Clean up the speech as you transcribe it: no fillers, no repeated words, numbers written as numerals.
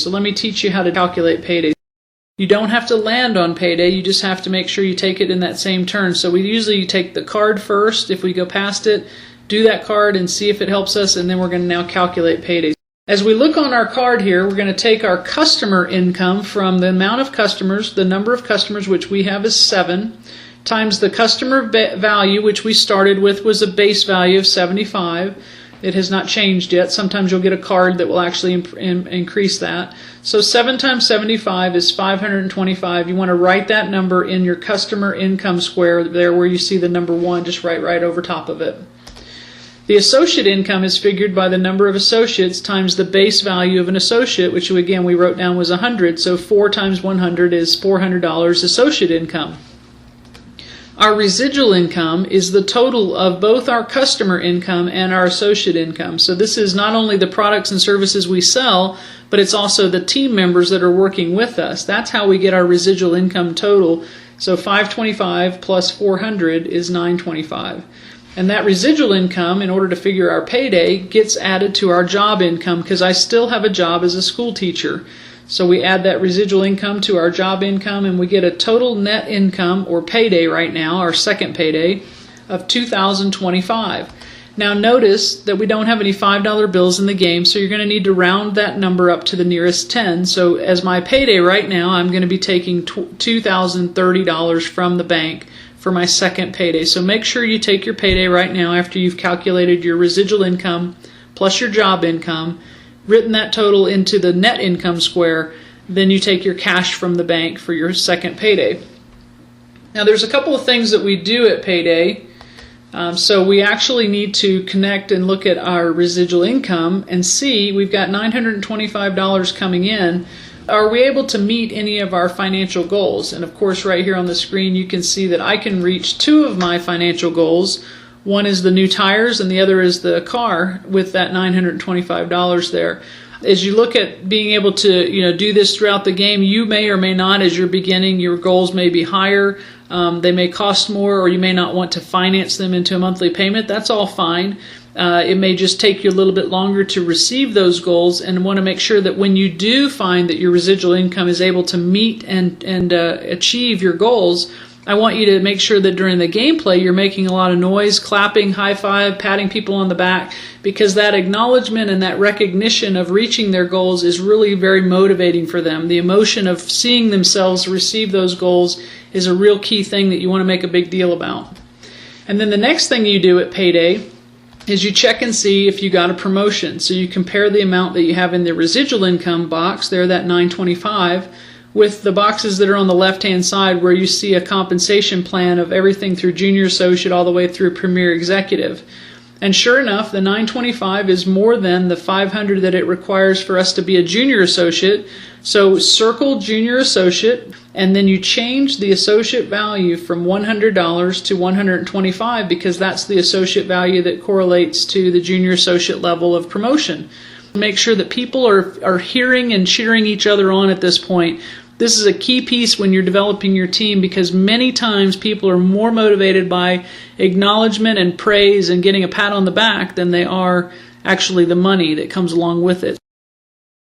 So let me teach you how to calculate payday. You don't have to land on payday, you just have to make sure you take it in that same turn. So we usually take the card first. If we go past it, do that card and see if it helps us, and then we're going to now calculate payday. As we look on our card here, we're going to take our customer income from the amount of customers, the number of customers, which we have is 7, times the customer value, which we started with was a base value of 75. It has not changed yet. Sometimes you'll get a card that will actually increase that. So 7 times 75 is 525. You want to write that number in your customer income square there where you see the number 1, just write right over top of it. The associate income is figured by the number of associates times the base value of an associate, which again we wrote down was 100. So 4 times 100 is $400 associate income. Our residual income is the total of both our customer income and our associate income. So this is not only the products and services we sell, but it's also the team members that are working with us. That's how we get our residual income total. So 525 plus 400 is 925. And that residual income, in order to figure our payday, gets added to our job income because I still have a job as a school teacher. So we add that residual income to our job income and we get a total net income, or payday right now, our second payday, of $2,025. Now notice that we don't have any $5 bills in the game, so you're going to need to round that number up to the nearest 10. So as my payday right now, I'm going to be taking $2,030 from the bank for my second payday. So make sure you take your payday right now after you've calculated your residual income plus your job income, written that total into the net income square, then you take your cash from the bank for your second payday. Now there's a couple of things that we do at payday. So we actually need to connect and look at our residual income and see we've got $925 coming in. Are we able to meet any of our financial goals? And of course right here on the screen you can see that I can reach 2 of my financial goals. One is the new tires and the other is the car with that $925 there. As you look at being able to do this throughout the game, you may or may not, as you're beginning, your goals may be higher. They may cost more, or you may not want to finance them into a monthly payment. That's all fine. It may just take you a little bit longer to receive those goals, and want to make sure that when you do find that your residual income is able to meet and achieve your goals, I want you to make sure that during the gameplay you're making a lot of noise, clapping, high five, patting people on the back, because that acknowledgement and that recognition of reaching their goals is really very motivating for them. The emotion of seeing themselves receive those goals is a real key thing that you want to make a big deal about. And then the next thing you do at payday is you check and see if you got a promotion. So you compare the amount that you have in the residual income box, there that $925, with the boxes that are on the left-hand side where you see a compensation plan of everything through junior associate all the way through premier executive. And sure enough, the $925 is more than the $500 that it requires for us to be a junior associate. So circle junior associate, and then you change the associate value from $100 to $125 because that's the associate value that correlates to the junior associate level of promotion. Make sure that people are hearing and cheering each other on at this point. This is a key piece when you're developing your team, because many times people are more motivated by acknowledgement and praise and getting a pat on the back than they are actually the money that comes along with it.